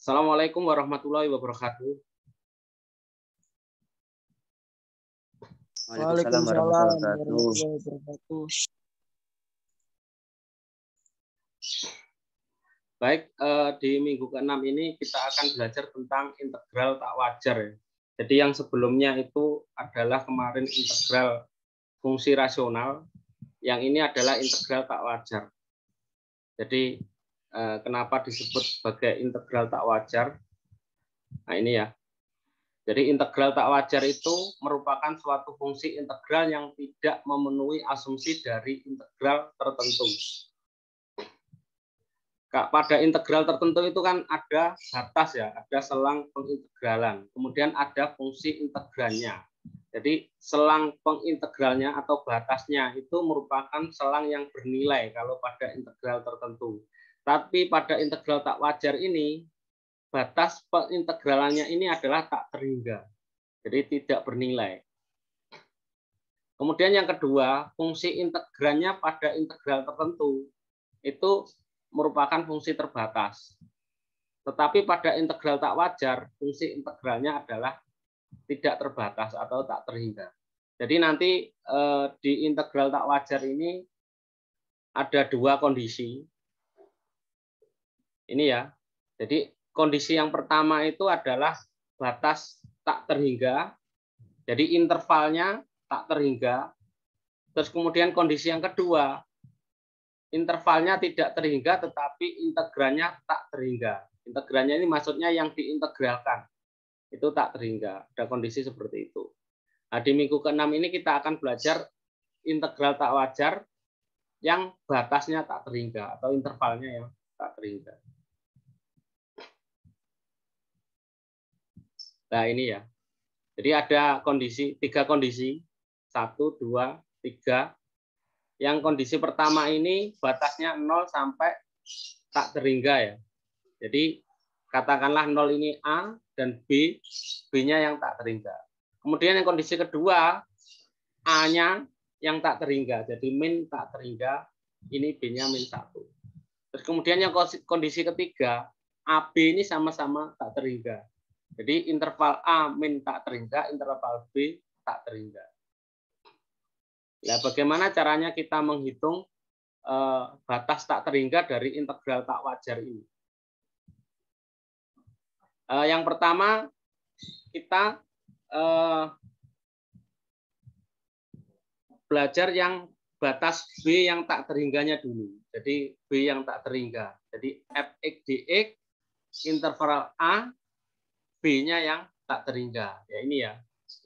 Assalamualaikum warahmatullahi wabarakatuh. Waalaikumsalam warahmatullahi wabarakatuh. Baik, di minggu ke-6 ini kita akan belajar tentang integral tak wajar. Jadi yang sebelumnya itu adalah kemarin integral fungsi rasional, yang ini adalah integral tak wajar. Jadi kenapa disebut sebagai integral tak wajar? Nah ini ya. Jadi integral tak wajar itu merupakan suatu fungsi integral yang tidak memenuhi asumsi dari integral tertentu. Pada integral tertentu itu kan ada batas ya, ada selang pengintegralan. Kemudian ada fungsi integralnya. Jadi selang pengintegralnya atau batasnya itu merupakan selang yang bernilai kalau pada integral tertentu. Tapi pada integral tak wajar ini, batas pengintegralannya ini adalah tak terhingga. Jadi tidak bernilai. Kemudian yang kedua, fungsi integralnya pada integral tertentu itu merupakan fungsi terbatas. Tetapi pada integral tak wajar, fungsi integralnya adalah tidak terbatas atau tak terhingga. Jadi nanti di integral tak wajar ini ada dua kondisi. Ini ya. Jadi kondisi yang pertama itu adalah batas tak terhingga. Jadi intervalnya tak terhingga. Terus kemudian kondisi yang kedua, intervalnya tidak terhingga tetapi integralnya tak terhingga. Integralnya ini maksudnya yang diintegralkan. Itu tak terhingga. Ada kondisi seperti itu. Nah, di minggu ke-6 ini kita akan belajar integral tak wajar yang batasnya tak terhingga atau intervalnya yang tak terhingga. Nah, ini ya. Jadi ada kondisi, tiga kondisi. 1, 2, 3. Yang kondisi pertama ini batasnya 0 sampai tak terhingga ya. Jadi katakanlah 0 ini A dan B, B-nya yang tak terhingga. Kemudian yang kondisi kedua, A-nya yang tak terhingga. Jadi min tak terhingga, ini B-nya min 1. Terus kemudian yang kondisi ketiga, AB ini sama-sama tak terhingga. Jadi interval A min tak terhingga, interval B tak terhingga. Nah, bagaimana caranya kita menghitung batas tak terhingga dari integral tak wajar ini? Yang pertama, kita belajar yang batas B yang tak terhingganya dulu. Jadi B yang tak terhingga. Jadi fx dx interval A, B-nya yang tak terhingga. Ya ini ya.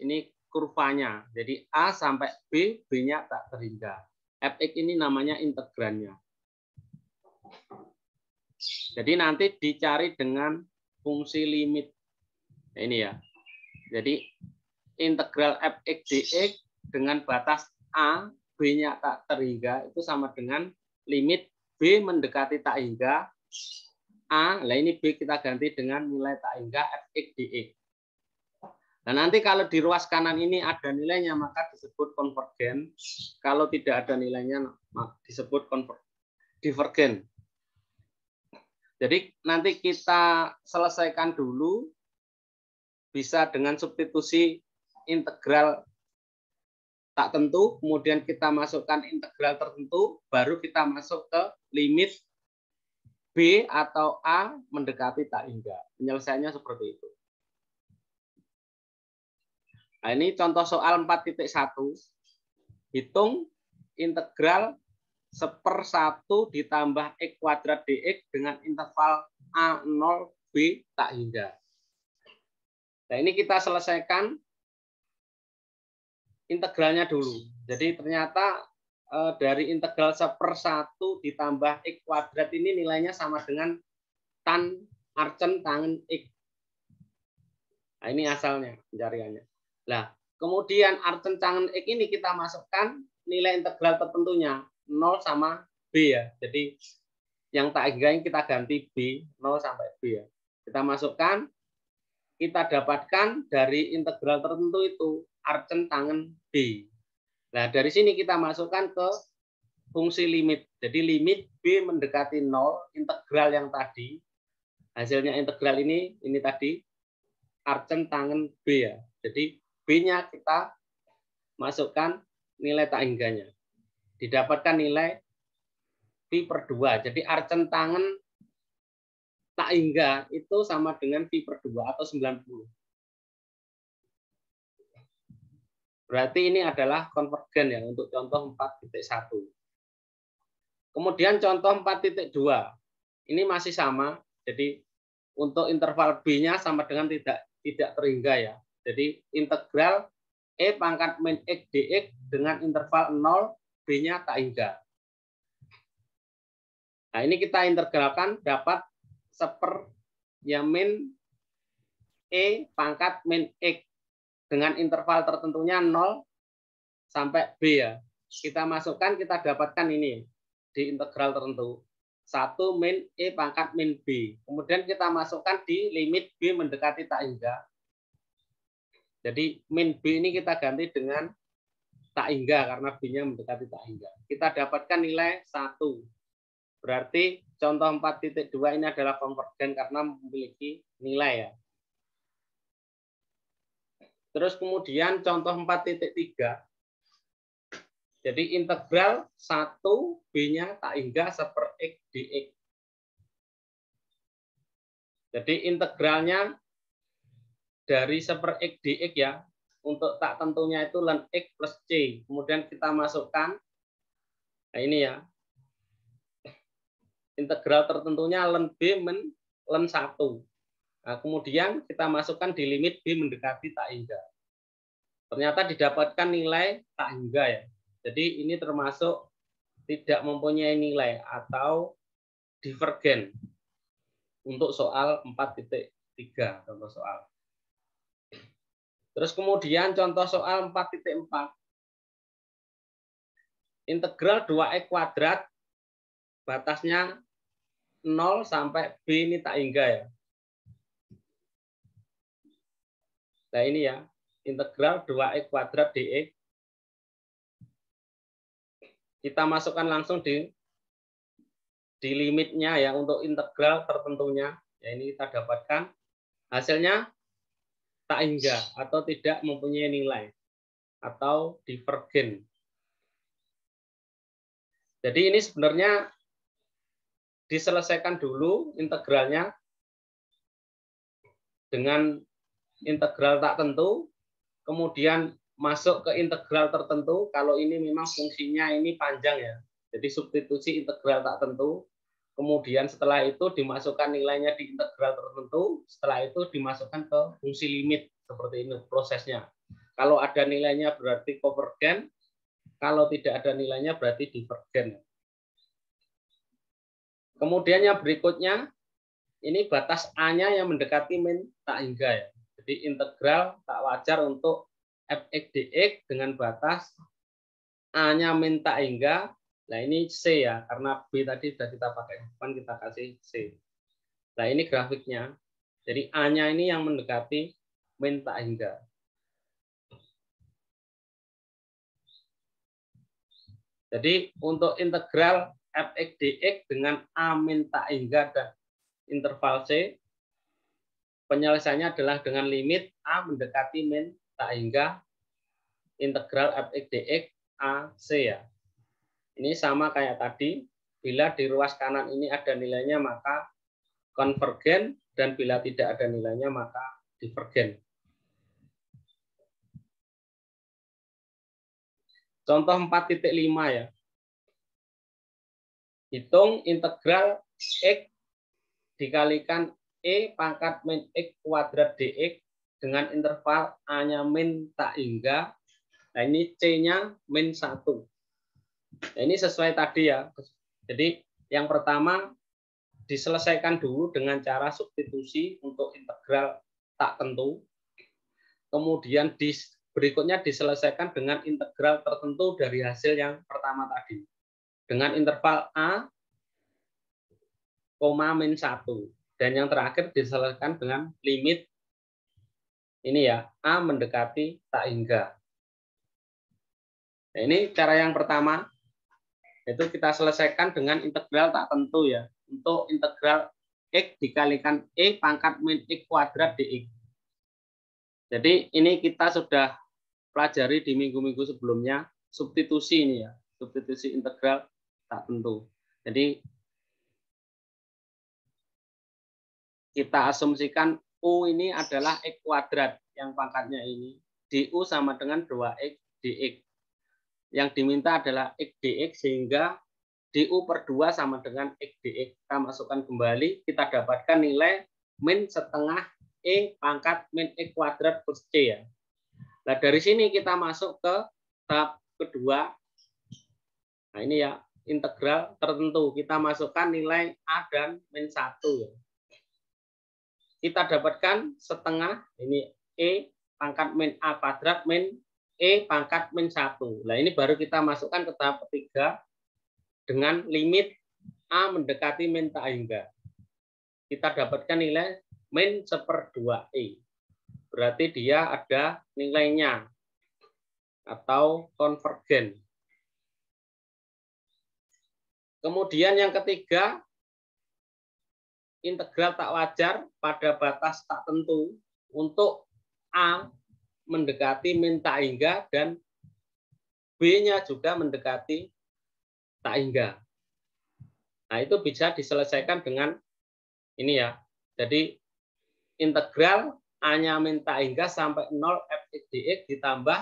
Ini kurvanya. Jadi A sampai B, B-nya tak terhingga. Fx ini namanya integralnya. Jadi nanti dicari dengan fungsi limit. Nah, ini ya. Jadi integral fx dx dengan batas A, B-nya tak terhingga itu sama dengan limit B mendekati tak hingga A. Nah ini B kita ganti dengan nilai tak hingga fx dx. Nah, nanti kalau di ruas kanan ini ada nilainya maka disebut konvergen. Kalau tidak ada nilainya disebut divergen. Jadi nanti kita selesaikan dulu bisa dengan substitusi integral tak tentu, kemudian kita masukkan integral tertentu, baru kita masuk ke limit B atau A mendekati tak hingga. Penyelesaiannya seperti itu. Nah, ini contoh soal 4.1. Hitung integral 1/1 ditambah x kuadrat dx dengan interval A0 B tak hingga. Nah, ini kita selesaikan integralnya dulu. Jadi ternyata dari integral 1/1 ditambah x kuadrat ini nilainya sama dengan tan arcen tangen x. Nah, ini asalnya pencariannya. Nah, kemudian arcen tangen x ini kita masukkan nilai integral tertentunya 0 sama B ya. Jadi yang tak hingga ini kita ganti B 0 sampai B ya. Kita masukkan, kita dapatkan dari integral tertentu itu arcen tangen B. Nah, dari sini kita masukkan ke fungsi limit. Jadi limit B mendekati 0, integral yang tadi. hasilnya integral ini tadi arcen tangen B ya. Jadi B-nya kita masukkan nilai tak hingganya. Didapatkan nilai pi/2. Jadi arcen tangen tak hingga itu sama dengan pi/2 atau 90. Berarti ini adalah konvergen ya untuk contoh 4.1. Kemudian contoh 4.2. Ini masih sama. Jadi untuk interval B-nya sama dengan tidak terhingga ya. Jadi integral E pangkat min X dx dengan interval 0, B-nya tak hingga. Nah, ini kita integralkan dapat ya min E pangkat min X dengan interval tertentunya 0 sampai B ya. Kita masukkan, kita dapatkan ini di integral tertentu. 1 min E pangkat min B. Kemudian kita masukkan di limit B mendekati tak hingga. Jadi min B ini kita ganti dengan tak hingga karena B-nya mendekati tak hingga. Kita dapatkan nilai 1. Berarti contoh 4.2 ini adalah konvergen karena memiliki nilai ya. Terus kemudian contoh 4.3. Jadi integral 1 B-nya tak hingga seper X dx. Jadi integralnya dari seper X dx ya, untuk tak tentunya itu ln X plus C. Kemudian kita masukkan, nah ini ya, integral tertentunya ln B men ln 1. Nah, kemudian kita masukkan di limit B mendekati tak hingga. Ternyata didapatkan nilai tak hingga ya. Jadi ini termasuk tidak mempunyai nilai atau divergen untuk soal 4.3 contoh soal. Terus kemudian contoh soal 4.4. Integral 2x kuadrat batasnya 0 sampai B ini tak hingga ya. Nah ini ya, integral 2x kuadrat dx. Kita masukkan langsung di limitnya ya untuk integral tertentunya. Ya ini kita dapatkan hasilnya tak hingga atau tidak mempunyai nilai atau divergen. Jadi ini sebenarnya diselesaikan dulu integralnya dengan integral tak tentu, kemudian masuk ke integral tertentu. Kalau ini memang fungsinya ini panjang ya, jadi substitusi integral tak tentu. Kemudian setelah itu dimasukkan nilainya di integral tertentu, setelah itu dimasukkan ke fungsi limit. Seperti ini prosesnya. Kalau ada nilainya berarti konvergen, kalau tidak ada nilainya berarti divergen. Kemudian yang berikutnya, ini batas A-nya yang mendekati min tak hingga ya. Jadi integral tak wajar untuk fx dx dengan batas A-nya min tak hingga. Nah ini C ya, karena B tadi sudah kita pakai depan, kita kasih C. Nah ini grafiknya. Jadi A-nya ini yang mendekati min tak hingga. Jadi untuk integral fx dx dengan A min tak hingga dan interval C, penyelesaiannya adalah dengan limit A mendekati min tak hingga integral fx dx AC ya. Ini sama kayak tadi, bila di ruas kanan ini ada nilainya maka konvergen, dan bila tidak ada nilainya maka divergen. Contoh 4.5 ya. Hitung integral X dikalikan E pangkat min X kuadrat dx dengan interval A-nya min tak hingga. Nah ini C-nya min 1. Nah, ini sesuai tadi ya. Jadi yang pertama diselesaikan dulu dengan cara substitusi untuk integral tak tentu. Kemudian berikutnya diselesaikan dengan integral tertentu dari hasil yang pertama tadi. Dengan interval A, min 1. Dan yang terakhir diselesaikan dengan limit ini ya, A mendekati tak hingga. Nah, ini cara yang pertama. Itu kita selesaikan dengan integral tak tentu ya. Untuk integral X dikalikan E pangkat min X kuadrat dx. Jadi ini kita sudah pelajari di minggu-minggu sebelumnya, substitusi ini ya, substitusi integral tak tentu. Jadi kita asumsikan U ini adalah X kuadrat yang pangkatnya ini. Du sama dengan 2X dx. Yang diminta adalah X dx sehingga du per 2 sama dengan X dx. Kita masukkan kembali, kita dapatkan nilai min setengah E pangkat min X kuadrat plus C ya. Nah dari sini kita masuk ke tahap kedua. Nah ini ya, integral tertentu. Kita masukkan nilai A dan min 1 ya. Kita dapatkan setengah ini E pangkat min A kuadrat min E pangkat min 1. Nah ini baru kita masukkan ke tahap ketiga dengan limit A mendekati min tak hingga. Kita dapatkan nilai min 1/2 E. Berarti dia ada nilainya atau konvergen. Kemudian yang ketiga, integral tak wajar pada batas tak tentu untuk A mendekati min tak hingga dan B-nya juga mendekati tak hingga. Nah, itu bisa diselesaikan dengan ini ya. Jadi integral A-nya min tak hingga sampai 0 fx dx ditambah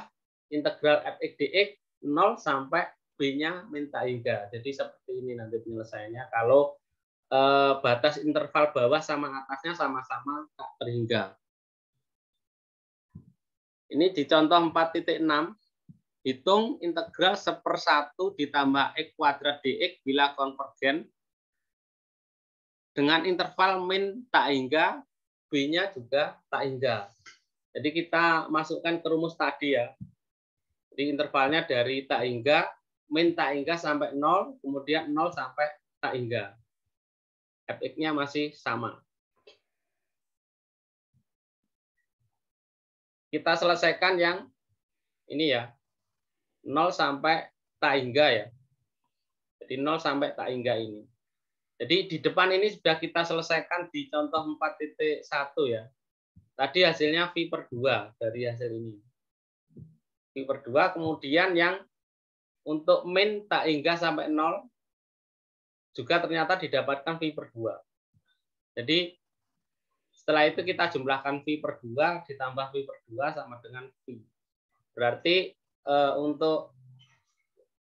integral fx dx 0 sampai B-nya min tak hingga. Jadi seperti ini nanti penyelesaiannya kalau batas interval bawah sama atasnya sama-sama tak terhingga. Ini di contoh 4.6, hitung integral 1/1 ditambah X kuadrat dx bila konvergen dengan interval min tak hingga, B-nya juga tak hingga. Jadi kita masukkan ke rumus tadi ya. Jadi intervalnya dari tak hingga, min tak hingga sampai 0, kemudian 0 sampai tak hingga. Fx-nya masih sama. Kita selesaikan yang ini ya. 0 sampai tak hingga ya. Jadi 0 sampai tak hingga ini. Jadi di depan ini sudah kita selesaikan di contoh 4.1 ya. Tadi hasilnya V per 2 dari hasil ini. V per 2, kemudian yang untuk min tak hingga sampai 0 juga ternyata didapatkan V per 2. Jadi setelah itu kita jumlahkan V per 2 ditambah V per 2 sama dengan V. Berarti untuk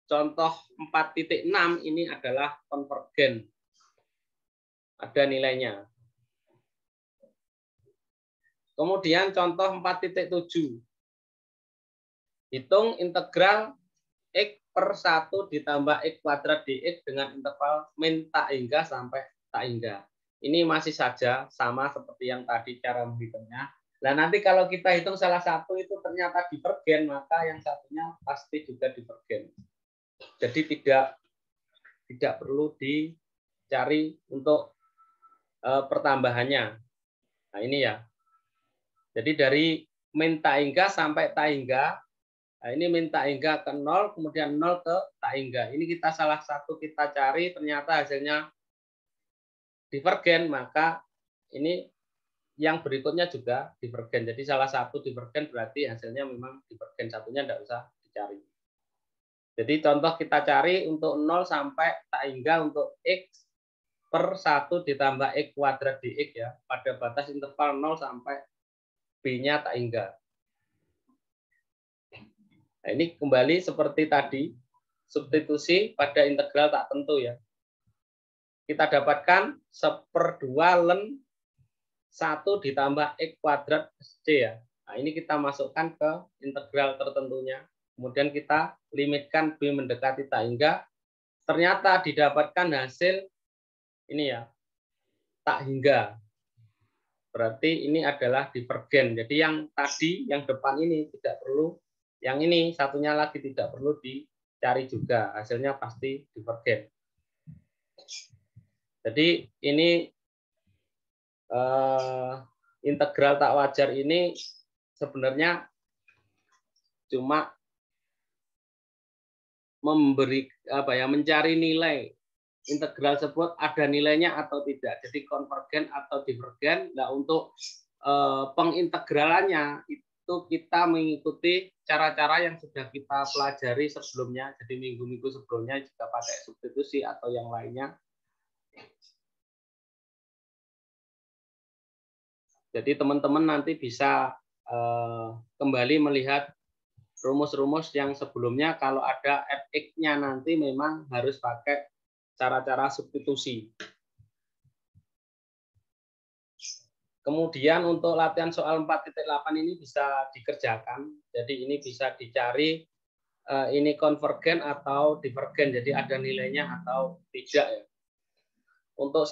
contoh 4.6 ini adalah konvergen. Ada nilainya. Kemudian contoh 4.7. Hitung integral X per 1 ditambah X kuadrat dx dengan interval min tak hingga sampai tak hingga. Ini masih saja sama seperti yang tadi cara menghitungnya. Nah nanti kalau kita hitung salah satu itu ternyata divergen, maka yang satunya pasti juga divergen. Jadi tidak perlu dicari untuk pertambahannya. Nah ini ya. Jadi dari min tak hingga sampai tak hingga. Nah, ini min tak hingga ke 0, kemudian 0 ke tak hingga. Ini kita salah satu kita cari, ternyata hasilnya divergen, maka ini yang berikutnya juga divergen. Jadi salah satu divergen berarti hasilnya memang divergen, satunya tidak usah dicari. Jadi contoh kita cari untuk 0 sampai tak hingga untuk X per 1 ditambah X kuadrat dx ya, pada batas interval 0 sampai B-nya tak hingga. Nah, ini kembali seperti tadi, substitusi pada integral tak tentu ya. Kita dapatkan 1/2 ln 1 ditambah X kuadrat C ya. Nah, ini kita masukkan ke integral tertentunya. Kemudian kita limitkan B mendekati tak hingga. Ternyata didapatkan hasil ini ya, tak hingga. Berarti ini adalah divergen. Jadi yang tadi, yang depan ini tidak perlu. Yang ini satunya lagi tidak perlu dicari juga, hasilnya pasti divergen. Jadi ini integral tak wajar ini sebenarnya cuma memberi mencari nilai integral tersebut ada nilainya atau tidak. Jadi konvergen atau divergen. Nah, untuk pengintegralannya itu kita mengikuti cara-cara yang sudah kita pelajari sebelumnya. Jadi minggu-minggu sebelumnya juga pakai substitusi atau yang lainnya. Jadi teman-teman nanti bisa kembali melihat rumus-rumus yang sebelumnya. Kalau ada fx-nya nanti memang harus pakai cara-cara substitusi. Kemudian untuk latihan soal 4.8 ini bisa dikerjakan. Jadi ini bisa dicari ini konvergen atau divergen. Jadi ada nilainya atau tidak ya. Untuk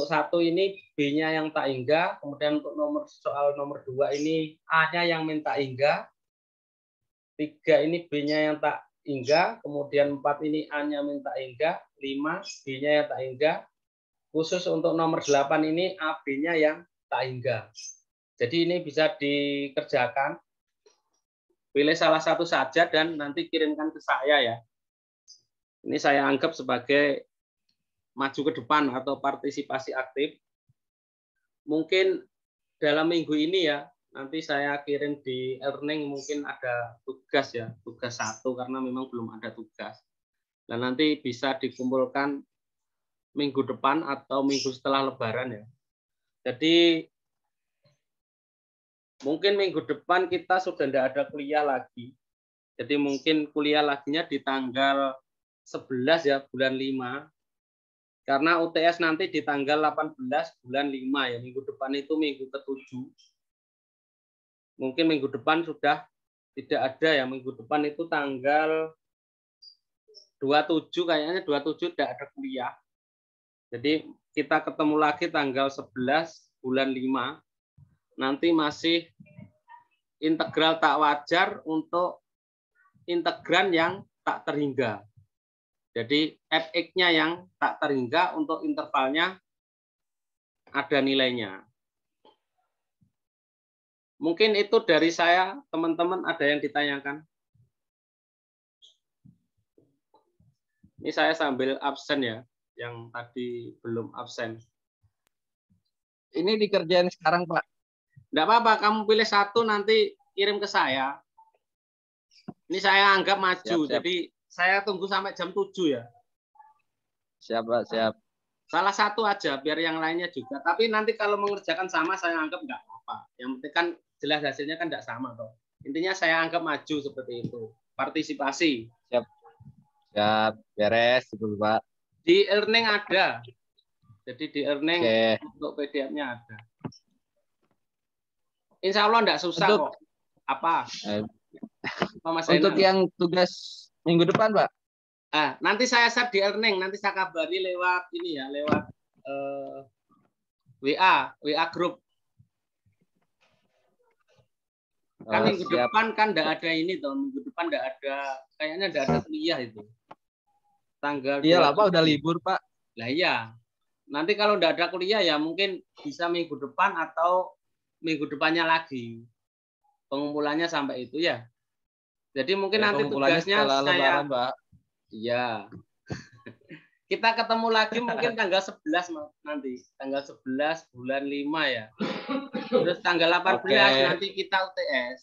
satu ini B-nya yang tak hingga, kemudian untuk soal nomor 2 ini A-nya yang minta hingga, 3 ini B-nya yang tak hingga, kemudian 4 ini A-nya minta hingga, 5 B-nya yang tak hingga. Khusus untuk nomor 8 ini A, B-nya yang tak hingga. Jadi ini bisa dikerjakan. Pilih salah satu saja dan nanti kirimkan ke saya ya. Ini saya anggap sebagai maju ke depan atau partisipasi aktif. Mungkin dalam minggu ini ya, nanti saya kirim di e-learning mungkin ada tugas ya, tugas 1 karena memang belum ada tugas. Dan nanti bisa dikumpulkan minggu depan atau minggu setelah Lebaran ya. Jadi mungkin minggu depan kita sudah tidak ada kuliah lagi. Jadi mungkin kuliah laginya di tanggal 11 ya, bulan 5. Karena UTS nanti di tanggal 18 bulan 5 ya. Minggu depan itu minggu ke-7. Mungkin minggu depan sudah tidak ada ya. Minggu depan itu tanggal 27, kayaknya 27 tidak ada kuliah. Jadi kita ketemu lagi tanggal 11 bulan 5. Nanti masih integral tak wajar untuk integran yang tak terhingga. Jadi fx-nya yang tak terhingga untuk intervalnya ada nilainya. Mungkin itu dari saya, teman-teman ada yang ditanyakan? Ini saya sambil absen ya, yang tadi belum absen. Ini dikerjain sekarang, Pak. Enggak apa-apa, kamu pilih satu nanti kirim ke saya. Ini saya anggap maju, Siap. jadi saya tunggu sampai jam 7 ya. Siap, Pak, siap. Salah satu aja, biar yang lainnya juga. Tapi nanti kalau mengerjakan sama, saya anggap enggak apa-apa. Yang penting kan jelas hasilnya kan enggak sama toh. Intinya saya anggap maju seperti itu. Partisipasi. Siap, beres itu, Pak. Di e-learning ada. Jadi di e-learning untuk PDF-nya ada. Insya Allah enggak susah kok. Apa? Mas untuk Zainal? yang tugas minggu depan, Pak. Nanti saya share di e-learning, nanti saya kabari lewat ini ya, lewat WA grup. Kan minggu depan kan enggak ada ini toh, minggu depan enggak ada, kayaknya enggak ada kuliah itu. Tanggal Iya lah, Pak, udah libur, Pak. Lah iya. Nanti kalau enggak ada kuliah ya mungkin bisa minggu depan atau minggu depannya lagi. Pengumpulannya sampai itu ya. Jadi mungkin nanti tugasnya saya Lebaran, Pak. Iya. Kita ketemu lagi mungkin tanggal 11 nanti. Tanggal 11 bulan 5 ya. Terus tanggal 18 nanti kita UTS.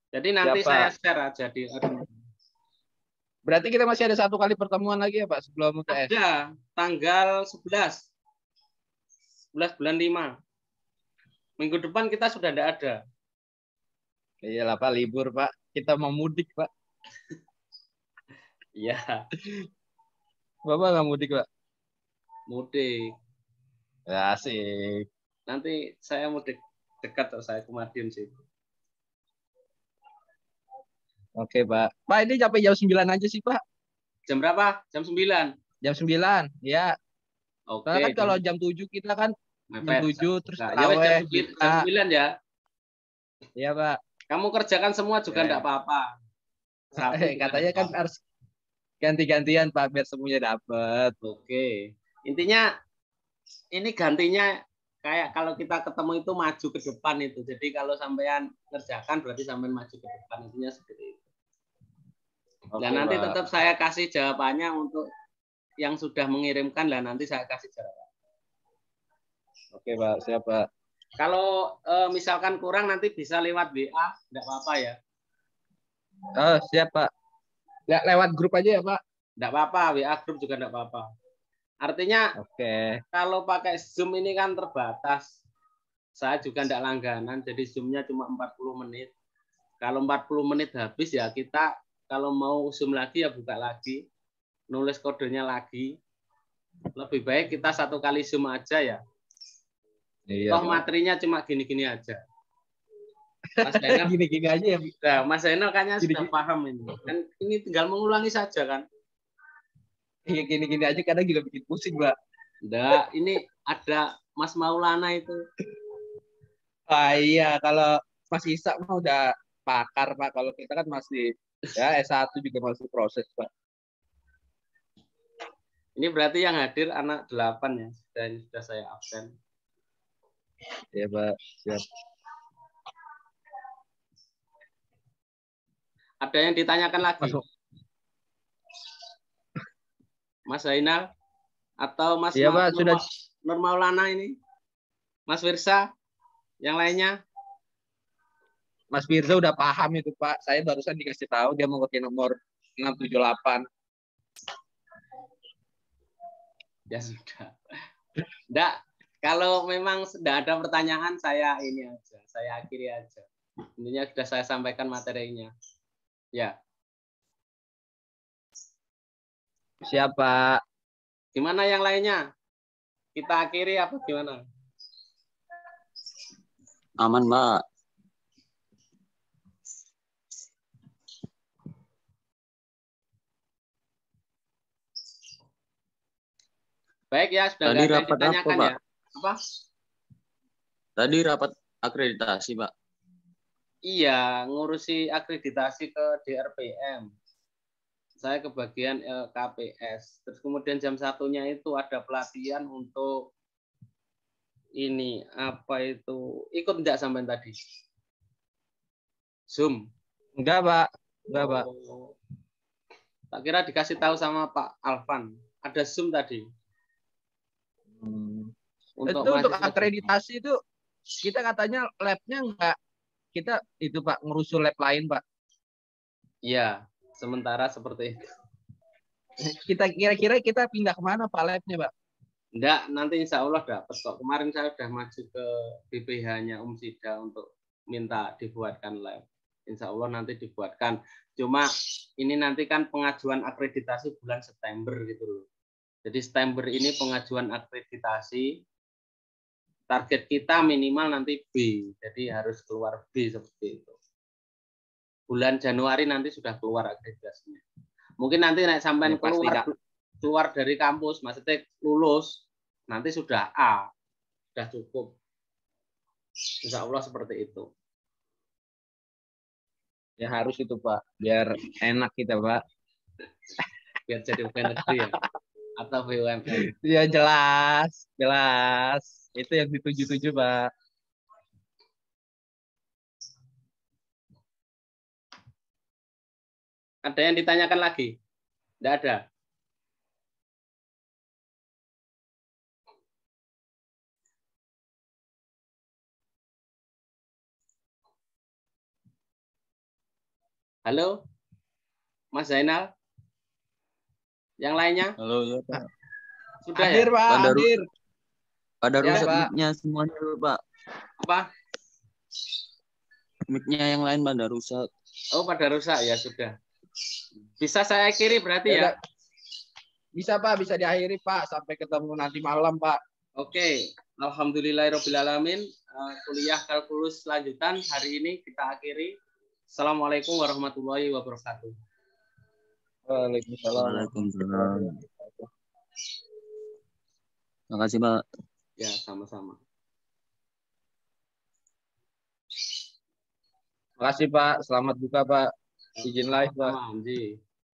Jadi nanti saya share aja di Berarti kita masih ada 1 kali pertemuan lagi ya, Pak, sebelum UTS? Ada. Tanggal 11. 11 bulan 5. Minggu depan kita sudah tidak ada. Iya lah, Pak, libur, Pak. Kita mau mudik, Pak. Iya. Bapak nggak mudik, Pak? Mudik. Ya, asik. Nanti saya mudik dekat, saya ke Madiun sih. Oke, Pak. Pak, ini sampai jam 9 aja sih, Pak. Jam berapa? Jam 9? Jam 9, ya. Oke. Karena kan kalau jam 7 kita kan jam 7 terus terawih. Jam 9 ya? Iya, Pak. Kamu kerjakan semua juga enggak apa-apa. Katanya kan harus ganti-gantian, Pak, biar semuanya dapat. Oke. Intinya ini gantinya kayak kalau kita ketemu itu maju ke depan itu. Jadi kalau sampean ngerjakan berarti sampean maju ke depan, intinya seperti itu. Oke, Dan nanti Pak. tetap saya kasih jawabannya untuk yang sudah mengirimkan, lah nanti saya kasih jawaban. Oke, Pak. Siap, Pak. Kalau misalkan kurang nanti bisa lewat WA, enggak apa-apa ya. Oh, siap, Pak. Lewat grup aja ya, Pak. Enggak apa-apa, WA grup juga enggak apa-apa. Artinya Oke. kalau pakai Zoom ini kan terbatas. Saya juga enggak langganan, jadi Zoom-nya cuma 40 menit. Kalau 40 menit habis ya kita kalau mau Zoom lagi ya buka lagi, nulis kodenya lagi. Lebih baik kita satu kali Zoom aja ya. Iya, Toh Pak. materinya cuma gini-gini aja. Mas Zainal, Gini-gini aja ya. nah, Mas Zainal kayaknya sudah Gini-gini. paham ini. Kan ini tinggal mengulangi saja kan. Iya, gini-gini aja kadang juga bikin pusing, Pak. Enggak, ini ada Mas Maulana itu. Ah, iya, kalau Mas Isa mah udah pakar, Pak. Kalau kita kan masih ya S1 juga masih proses, Pak. Ini berarti yang hadir anak 8 ya. Dan sudah saya absen. Iya, Pak. Siap. Ada yang ditanyakan lagi? Masuk. Mas Zainal atau Mas Iya, Pak, sudah. Nur Maulana ini? Mas Wirsa? Yang lainnya? Mas Firza udah paham itu, Pak. Saya barusan dikasih tahu dia mau pakai nomor 678. Ya sudah. Enggak, kalau memang sudah ada pertanyaan saya ini aja, saya akhiri aja. Intinya sudah saya sampaikan materinya. Ya. Siapa? Gimana yang lainnya? Kita akhiri apa gimana? Aman, Mbak. Baik ya, sudah Tadi nggak ada yang rapat ditanyakan apa, Pak? ya? Apa? Tadi rapat akreditasi, Pak. Iya, ngurusi akreditasi ke DRPM. Saya ke bagian KPS. Terus kemudian jam 1-nya itu ada pelatihan untuk ini, apa itu, ikut enggak sampai tadi? Zoom? Enggak, Pak. Enggak, Pak. Tak kira dikasih tahu sama Pak Alvan. Ada Zoom tadi. Itu untuk akreditasi itu kita katanya labnya enggak, kita itu Pak ngerusul lab lain, Pak. Iya, sementara seperti itu. Kita kira-kira kita pindah kemana Pak labnya, Pak? Enggak, nanti insya Allah dapat kok. Kemarin saya sudah maju ke BPH-nya Umsida untuk minta dibuatkan lab. Insya Allah nanti dibuatkan. Cuma ini nanti kan pengajuan akreditasi bulan September gitu loh. Jadi September ini pengajuan akreditasi. Target kita minimal nanti B. Jadi harus keluar B seperti itu. Bulan Januari nanti sudah keluar akreditasinya. Mungkin nanti naik sampai keluar dari kampus, maksudnya lulus, nanti sudah A. Sudah cukup. Insya Allah seperti itu. Ya harus itu Pak, biar enak kita Pak. Biar jadi pegawai negeri ya, atau BUMN. Ya jelas, jelas. Itu yang dituju-tuju Pak. Ada yang ditanyakan lagi? Tidak ada. Halo, Mas Zainal? Yang lainnya? Halo, ya, Pak. Sudah hadir, ya? Pak, hadir. Pada Ya, rusak Pak. mic-nya semuanya, Pak. Apa? Mic-nya yang lain pada rusak. Oh, pada rusak ya, sudah. Bisa saya akhiri berarti ya? Bisa Pak, bisa diakhiri Pak. Sampai ketemu nanti malam Pak. Oke, alhamdulillahirobbilalamin. Kuliah kalkulus lanjutan hari ini kita akhiri. Assalamualaikum warahmatullahi wabarakatuh. Waalaikumsalam. Waalaikumsalam. Terima kasih, Pak. Ya, sama-sama. Terima kasih Pak. Selamat buka Pak. Izin live Pak. Sama, Anji.